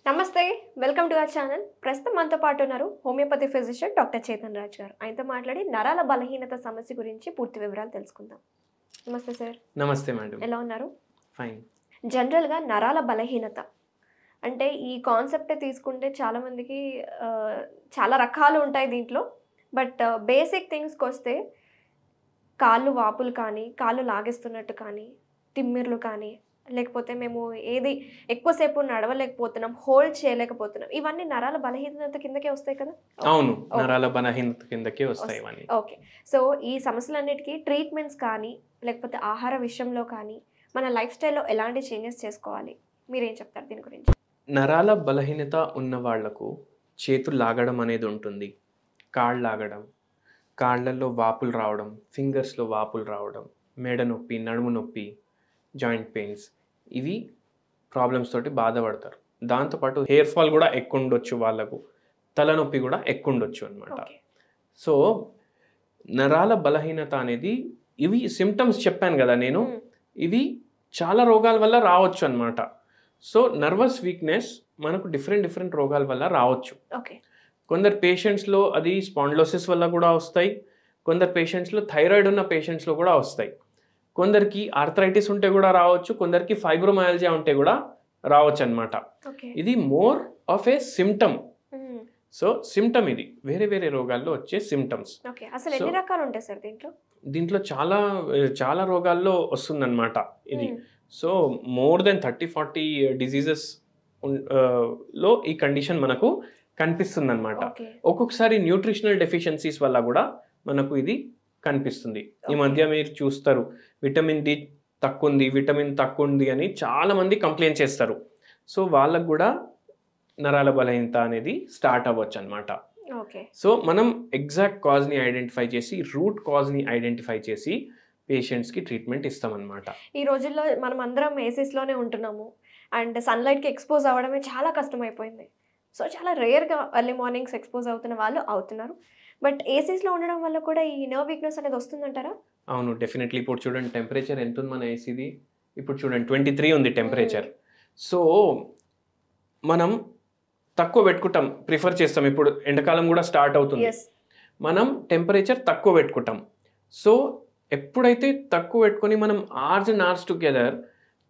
నమస్తే welcome to our channel. ప్రస్తుతం మనతో పాటు ఉన్నారు homeopathy physician doctor Chetan Raj గారు. ఆయనతో మాట్లాడి నరాల బలహీనత సమస్య గురించి పూర్తి వివరాలు తెలుసుకుందాం. నమస్తే సార్. నమస్తే మేడం. ఎలా ఉన్నారు? ఫైన్. జనరల్గా నరాల బలహీనత అంటే ఈ కాన్సెప్ట్ తీసుకుంటే చాలామందికి చాలా రకాలు ఉంటాయి దీంట్లో. బట్ బేసిక్ థింగ్స్కి వస్తే కాళ్ళు వాపులు కానీ, కాళ్ళు లాగేస్తున్నట్టు కానీ, తిమ్మిర్లు కానీ, లేకపోతే మేము ఏది ఎక్కువసేపు నడవలేకపోతున్నాం, హోల్డ్ చేయలేకపోతున్నాం, ఇవన్నీ నరాల బలహీనత కిందకే వస్తాయి కదా? అవును, నరాల బలహీనత కిందకే వస్తాయి ఇవన్నీ. ఓకే. సో ఈ సమస్యలన్నిటికీ ట్రీట్మెంట్స్ కానీ లేకపోతే ఆహార విషయంలో కానీ మన లైఫ్ స్టైల్లో ఎలాంటి చేంజెస్ చేసుకోవాలి, మీరేం చెప్తారు దీని గురించి? నరాల బలహీనత ఉన్న వాళ్లకు చేతులు లాగడం అనేది ఉంటుంది, కాళ్ళు లాగడం, కాళ్ళల్లో వాపులు రావడం, ఫింగర్స్లో వాపులు రావడం, మెడ నొప్పి, నడుము నొప్పి, జాయింట్ పెయిన్స్, ఇవి ప్రాబ్లమ్స్ తోటి బాధపడతారు. దాంతోపాటు హెయిర్ ఫాల్ కూడా ఎక్కువ ఉండొచ్చు, వాళ్ళకు తలనొప్పి కూడా ఎక్కువ ఉండొచ్చు అనమాట. సో నరాల బలహీనత అనేది ఇవి సిమ్టమ్స్ చెప్పాను కదా నేను, ఇవి చాలా రోగాల వల్ల రావచ్చు అనమాట. సో నర్వస్ వీక్నెస్ మనకు డిఫరెంట్ రోగాల వల్ల రావచ్చు. కొందరు పేషెంట్స్లో అది స్పాండిలోసిస్ వల్ల కూడా వస్తాయి, కొందరు పేషెంట్స్లో థైరాయిడ్ ఉన్న పేషెంట్స్లో కూడా వస్తాయి, కొందరికి ఆర్థరైటిస్ ఉంటే కూడా రావచ్చు, కొందరికి ఫైబ్రోమయాలజియా ఉంటే కూడా రావచ్చు అనమాట. ఇది more of A symptom. So symptom ఇది వేరే రోగాల్లో వచ్చే సిమ్టమ్స్. అసలు ఎన్ని రకాలు ఉంటాయి సార్ దీంట్లో? దీంట్లో చాలా రోగాల్లో వస్తుందన్నమాట ఇది. సో మోర్ దెన్ 30-40 డిజీజెస్ లో ఈ కండిషన్ మనకు కనిపిస్తుంది అనమాట. ఒక్కొక్కసారి న్యూట్రిషనల్ డెఫిషియన్సీస్ వల్ల కూడా మనకు ఇది కనిపిస్తుంది. ఈ మధ్య మీరు చూస్తారు విటమిన్ డి తక్కువ ఉంది అని చాలా మంది కంప్లైంట్ చేస్తారు. సో వాళ్ళకు కూడా నరాల బలహీనత అనేది స్టార్ట్ అవ్వచ్చు అనమాట. సో మనం ఎగ్జాక్ట్ కాజ్ని ఐడెంటిఫై చేసి, రూట్ కాజ్ని ఐడెంటిఫై చేసి పేషెంట్స్కి ట్రీట్మెంట్ ఇస్తామన్నమాట. ఈ రోజుల్లో మనం అందరం ఏసీస్లోనే ఉంటున్నాము అండ్ సన్లైట్కి ఎక్స్పోజ్ అవ్వడమే చాలా కష్టమైపోయింది. సో చాలా రేర్గా ఎర్లీ మార్నింగ్స్ ఎక్స్పోజ్ అవుతున్న వాళ్ళు అవుతున్నారు. బట్ ఏసీస్లో ఉండడం వల్ల కూడా ఈ నర్వ్ వీక్నెస్ అనేది వస్తుందంటారా? అవును, డెఫినెట్లీ. ఇప్పుడు చూడండి టెంపరేచర్ ఎంత ఉంది మన ఏసీది, ఇప్పుడు చూడండి 23 ఉంది టెంపరేచర్. సో మనం తక్కువ పెట్టుకుంటాం, ప్రిఫర్ చేస్తాం. ఇప్పుడు ఎండాకాలం కూడా స్టార్ట్ అవుతుంది, మనం టెంపరేచర్ తక్కువ పెట్టుకుంటాం. సో ఎప్పుడైతే తక్కువ పెట్టుకొని మనం అవర్స్ టుగెదర్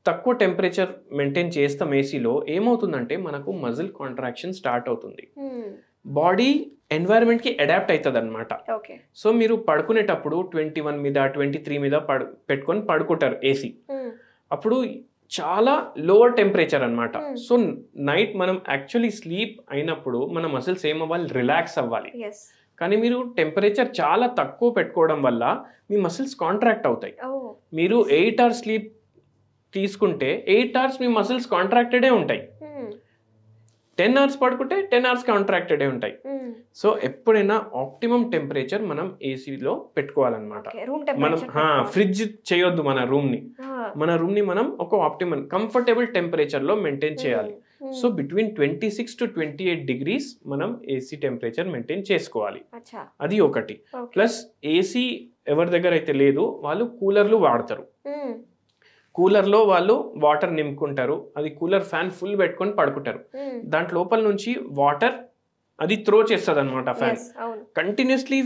తక్కువ టెంపరేచర్ మెయింటైన్ చేస్తాం ఏసీలో, ఏమవుతుందంటే మనకు మజిల్ కాంట్రాక్షన్ స్టార్ట్ అవుతుంది, బాడీ ఎన్వైరన్మెంట్కి అడాప్ట్ అవుతుంది అనమాట. సో మీరు పడుకునేటప్పుడు 21 మీద 23 మీద పెట్టుకొని పడుకుంటారు ఏసీ, అప్పుడు చాలా లోవర్ టెంపరేచర్ అనమాట. సో నైట్ మనం యాక్చువల్లీ స్లీప్ అయినప్పుడు మన మసిల్స్ ఏమవ్వాలి, రిలాక్స్ అవ్వాలి. కానీ మీరు టెంపరేచర్ చాలా తక్కువ పెట్టుకోవడం వల్ల మీ మసిల్స్ కాంట్రాక్ట్ అవుతాయి. మీరు 8 hours స్లీప్ తీసుకుంటే 8 hours మీ మసిల్స్ కాంట్రాక్టెడే ఉంటాయి. 10 hours పడుకుంటే 10 hours కాంట్రాక్టెడే ఉంటాయి. సో ఎప్పుడైనా ఆప్టిమం టెంపరేచర్ మనం ఏసీలో పెట్టుకోవాలన్నమాట. మనం ఫ్రిడ్జ్ చేయొద్దు మన రూమ్ని మనం ఒక ఆప్టిమం కంఫర్టబుల్ టెంపరేచర్లో మెయింటైన్ చేయాలి. సో బిట్వీన్ 26 to 28 degrees మనం ఏసీ టెంపరేచర్ మెయింటైన్ చేసుకోవాలి. అది ఒకటి. ప్లస్ ఏసీ ఎవరి దగ్గర అయితే లేదు వాళ్ళు కూలర్లు వాడతారు. కూలర్లో వాళ్ళు వాటర్ నింపుకుంటారు, అది కూలర్ ఫ్యాన్ ఫుల్ పెట్టుకొని పడుకుంటారు. దాంట్ లోపల నుంచి వాటర్ అది త్రో చేస్తుంది అనమాట ఫ్యాన్. కంటిన్యూస్లీ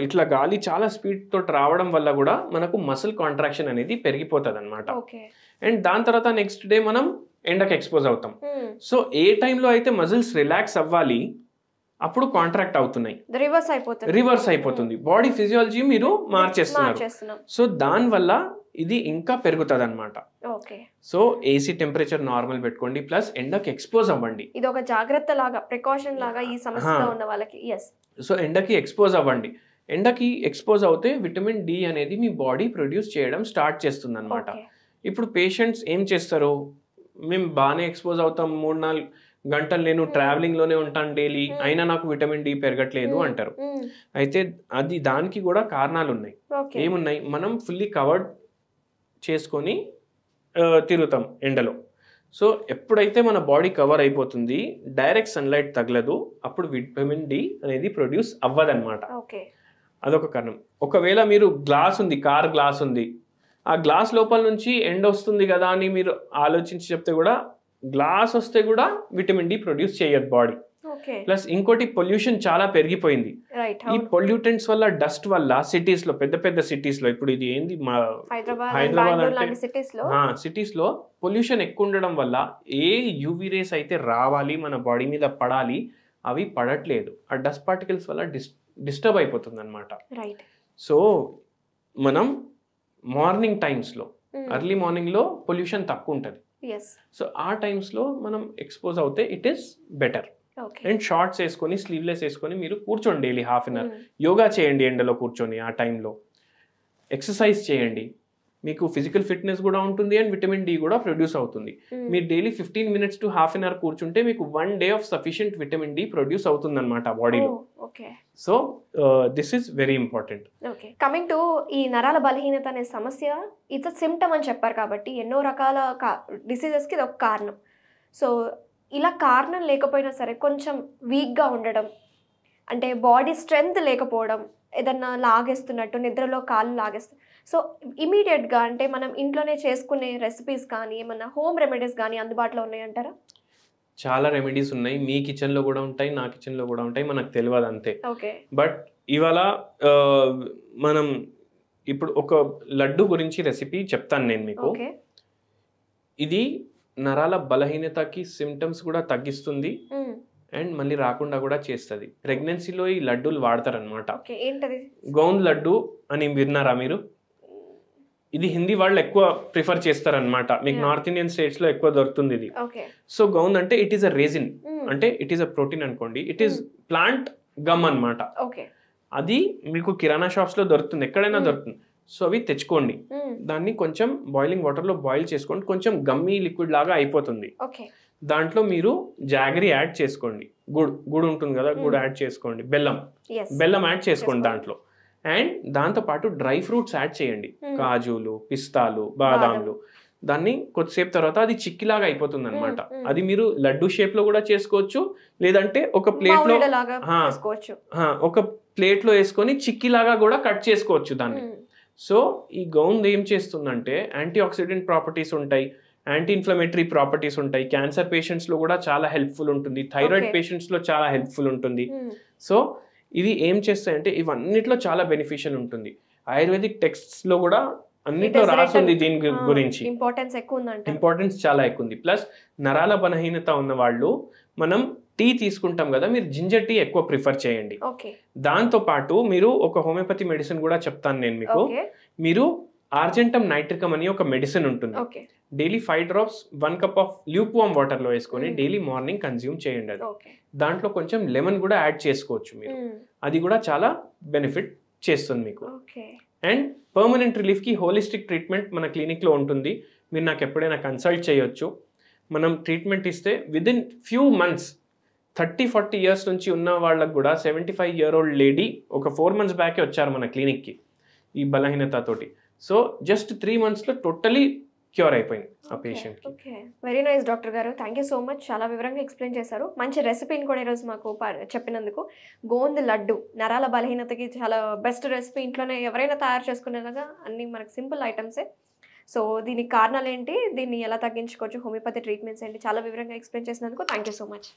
ఇట్లా గాలి చాలా స్పీడ్ తోటి రావడం వల్ల కూడా మనకు మసిల్ కాంట్రాక్షన్ అనేది పెరిగిపోతుంది అనమాట. అండ్ దాని తర్వాత నెక్స్ట్ డే మనం ఎండకి ఎక్స్పోజ్ అవుతాం. సో ఏ టైంలో అయితే మజిల్స్ రిలాక్స్ అవ్వాలి అప్పుడు కాంట్రాక్ట్ అవుతున్నాయి, రివర్స్ అయిపోతుంది. బాడీ ఫిజియాలజీ మీరు మార్చేస్తున్నారు. సో దానివల్ల ఇది ఇంకా పెరుగుతుంది అనమాట. సో ఏసీ టెంపరేచర్ నార్మల్ పెట్టుకోండి, ప్లస్ ఎండకి ఎక్స్పోజ్ అవ్వండి. ఇది ఒక జాగ్రత్త లాగా, ప్రికాషన్ లాగా ఈ సమస్యలో ఉన్న వాళ్ళకి. సో ఎండకి ఎక్స్పోజ్ అవ్వండి. ఎండకి ఎక్స్పోజ్ అవుతే విటమిన్ డి అనేది మీ బాడీ ప్రొడ్యూస్ చేయడం స్టార్ట్ చేస్తుంది అనమాట. ఇప్పుడు పేషెంట్స్ ఏం చేస్తారు, మేము బాగానే ఎక్స్పోజ్ అవుతాం, 3-4 గంటలు నేను ట్రావెలింగ్ లోనే ఉంటాను డైలీ, అయినా నాకు విటమిన్ డి పెరగట్లేదు అంటారు. అయితే దానికి కూడా కారణాలు ఉన్నాయి. ఏమున్నాయి, మనం ఫుల్లీ కవర్డ్ చేసుకొని తిరుగుతాం ఎండలో. సో ఎప్పుడైతే మన బాడీ కవర్ అయిపోతుంది, డైరెక్ట్ సన్లైట్ తగలదు, అప్పుడు విటమిన్ డి అనేది ప్రొడ్యూస్ అవ్వదన్నమాట. అదొక కారణం. ఒకవేళ మీరు కార్ గ్లాస్ ఉంది, ఆ గ్లాస్ లోపల నుంచి ఎండ వస్తుంది కదా అని మీరు ఆలోచించి చెప్తే కూడా గ్లాస్ వస్తే కూడా విటమిన్ డి ప్రొడ్యూస్ చేయదు బాడీ. ఓకే. ప్లస్ ఇంకోటి పొల్యూషన్ చాలా పెరిగిపోయింది. రైట్. ఈ పొల్యూటెంట్స్ వల్ల, డస్ట్ వల్ల సిటీస్ లో, పెద్ద పెద్ద సిటీస్ లో, ఇప్పుడు ఇది ఏంది మా హైదరాబాద్ అంటే సిటీస్ లో పొల్యూషన్ ఎక్కువ ఉండడం వల్ల ఏ యూవీ రేస్ అయితే రావాలి మన బాడీ మీద పడాలి అవి పడట్లేదు. ఆ డస్ట్ పార్టికల్స్ వల్ల డిస్టర్బ్ అయిపోతుంది అనమాట. రైట్. సో మనం మార్నింగ్ టైమ్స్లో, ఎర్లీ మార్నింగ్లో పొల్యూషన్ తక్కువ ఉంటుంది. సో ఆ టైమ్స్లో మనం ఎక్స్పోజ్ అవుతే it is better. And shorts వేసుకొని, స్లీవ్లెస్ వేసుకొని మీరు కూర్చోండి daily half an hour. Yoga చేయండి ఎండలో కూర్చొని, ఆ టైంలో ఎక్సర్సైజ్ చేయండి. మీకు ఫిజికల్ ఫిట్నెస్ కూడా ఉంటుంది అండ్ విటమిన్ డి కూడా ప్రొడ్యూస్ అవుతుంది. మీరు daily 15 minutes to half an hour కూర్చుంటే మీకు 1 day of sufficient vitamin D produce అవుతుంది అనమాట బాడీలో. So this is very important. Okay. Coming to ఈ నరాల బలహీనత అనే సమస్య, ఇట్స్ సిమ్టమ్ అని చెప్పారు కాబట్టి ఎన్నో రకాల డిసీజెస్కి ఇది ఒక కారణం. సో ఇలా కారణం లేకపోయినా సరే కొంచెం వీక్గా ఉండడం, అంటే బాడీ స్ట్రెంగ్త్ లేకపోవడం, ఏదన్నా లాగేస్తున్నట్టు, నిద్రలో కాళ్ళు లాగేస్తు, సో ఇమీడియట్గా అంటే మనం ఇంట్లోనే చేసుకునే రెసిపీస్ కానీ ఏమన్నా హోమ్ రెమెడీస్ కానీ అందుబాటులో ఉన్నాయంటారా? చాలా రెమెడీస్ ఉన్నాయి. మీ కిచెన్లో కూడా ఉంటాయి, నా కిచెన్లో కూడా ఉంటాయి, మనకు తెలియదు అంతే. ఓకే. బట్ ఇవాళ మనం ఇప్పుడు ఒక లడ్డు గురించి రెసిపీ చెప్తాను నేను మీకు. ఇది నరాల బలహీనతకి సిమ్టమ్స్ కూడా తగ్గిస్తుంది అండ్ మళ్ళీ రాకుండా కూడా చేస్తుంది. ప్రెగ్నెన్సీలో ఈ లడ్డూలు వాడతారనమాట. గౌంద్ లడ్డు అని విన్నారా మీరు? ఇది హిందీ వాళ్ళు ఎక్కువ ప్రిఫర్ చేస్తారనమాట. మీకు నార్త్ ఇండియన్ స్టేట్స్ లో ఎక్కువ దొరుకుతుంది ఇది. సో గౌంద్ అంటే ఇట్ ఈస్ అ రేజిన్, అంటే ఇట్ ఈస్ అ ప్రోటీన్ అనుకోండి. ఇట్ ఈస్ ప్లాంట్ గమ్ అనమాట. అది మీకు కిరాణా షాప్స్ లో దొరుకుతుంది, ఎక్కడైనా దొరుకుతుంది. సో అవి తెచ్చుకోండి, దాన్ని కొంచెం బాయిలింగ్ వాటర్ లో బాయిల్ చేసుకోండి, కొంచెం గమ్మీ లిక్విడ్ లాగా అయిపోతుంది. దాంట్లో మీరు జాగరీ యాడ్ చేసుకోండి, గుడ్ ఉంటుంది కదా, గుడ్ యాడ్ చేసుకోండి, బెల్లం యాడ్ చేసుకోండి దాంట్లో. అండ్ దాంతో పాటు డ్రై ఫ్రూట్స్ యాడ్ చేయండి, కాజులు, పిస్తాలు, బాదాంలు. దాన్ని కొద్దిసేపు తర్వాత అది చిక్కిలాగా అయిపోతుంది అనమాట. అది మీరు లడ్డు షేప్ లో కూడా చేసుకోవచ్చు, లేదంటే ఒక ప్లేట్ లో వేసుకొని చిక్కిలాగా కూడా కట్ చేసుకోవచ్చు దాన్ని. సో ఈ గౌంద్ ఏం చేస్తుందంటే యాంటీ ఆక్సిడెంట్ ప్రాపర్టీస్ ఉంటాయి, యాంటీ ఇన్ఫ్లమేటరీ ప్రాపర్టీస్ ఉంటాయి. క్యాన్సర్ పేషెంట్స్ లో కూడా చాలా హెల్ప్ఫుల్ ఉంటుంది, థైరాయిడ్ పేషెంట్స్ లో చాలా హెల్ప్ఫుల్ ఉంటుంది. సో ఇవి ఏం చేస్తాయంటే ఇవన్నిట్లో చాలా బెనిఫిషియల్ ఉంటుంది. ఆయుర్వేదిక్ టెక్స్ట్స్ లో కూడా అన్నిట్లో రాస్తుంది దీని గురించి. ఇంపార్టెన్స్ చాలా ఎక్కువ ఉంది. ప్లస్ నరాల బలహీనత ఉన్న వాళ్ళు మనం టీ తీసుకుంటాం కదా, మీరు జింజర్ టీ ఎక్కువ ప్రిఫర్ చేయండి. దాంతో పాటు మీరు ఒక హోమియోపతి మెడిసిన్ కూడా చెప్తాను నేను మీకు. మీరు ఆర్జెంటమ్ నైట్రికమ్ అని ఒక మెడిసిన్ ఉంటుంది. Daily 5 drops 1 cup of lukewarm water లో వేసుకొని డైలీ మార్నింగ్ కన్జ్యూమ్ చేయండి. అది దాంట్లో కొంచెం లెమన్ కూడా యాడ్ చేసుకోవచ్చు మీరు, అది కూడా చాలా బెనిఫిట్ చేస్తుంది మీకు. అండ్ పర్మనెంట్ రిలీఫ్ కి హోలిస్టిక్ ట్రీట్మెంట్ మన క్లినిక్ లో ఉంటుంది. మీరు నాకు ఎప్పుడైనా కన్సల్ట్ చేయొచ్చు. మనం ట్రీట్మెంట్ ఇస్తే విదిన్ ఫ్యూ మంత్స్ 30-40 years నుంచి ఉన్న వాళ్ళకు కూడా 75-year-old లేడీ ఒక 4 months బ్యాకే వచ్చారు మన క్లినిక్కి ఈ బలహీనతతోటి. సో జస్ట్ 3 monthsలో టోటలీ క్యూర్ అయిపోయింది ఆ patient. Okay, very nice doctor గారు, థ్యాంక్ యూ సో మచ్. చాలా వివరంగా ఎక్స్ప్లెయిన్ చేశారు. మంచి రెసిపీని కూడా ఈరోజు మాకు చెప్పినందుకు. గోంద్ లడ్డు నరాల బలహీనతకి చాలా బెస్ట్ రెసిపీ. ఇంట్లోనే ఎవరైనా తయారు చేసుకునేలాగా అన్ని మనకు సింపుల్ ఐటమ్సే. సో దీనికి కారణాలు ఏంటి, దీన్ని ఎలా తగ్గించుకోవచ్చు, హోమియోపతి ట్రీట్మెంట్స్ ఏంటి, చాలా వివరంగా ఎక్స్ప్లెయిన్ చేసినందుకు థ్యాంక్ యూ సో మచ్.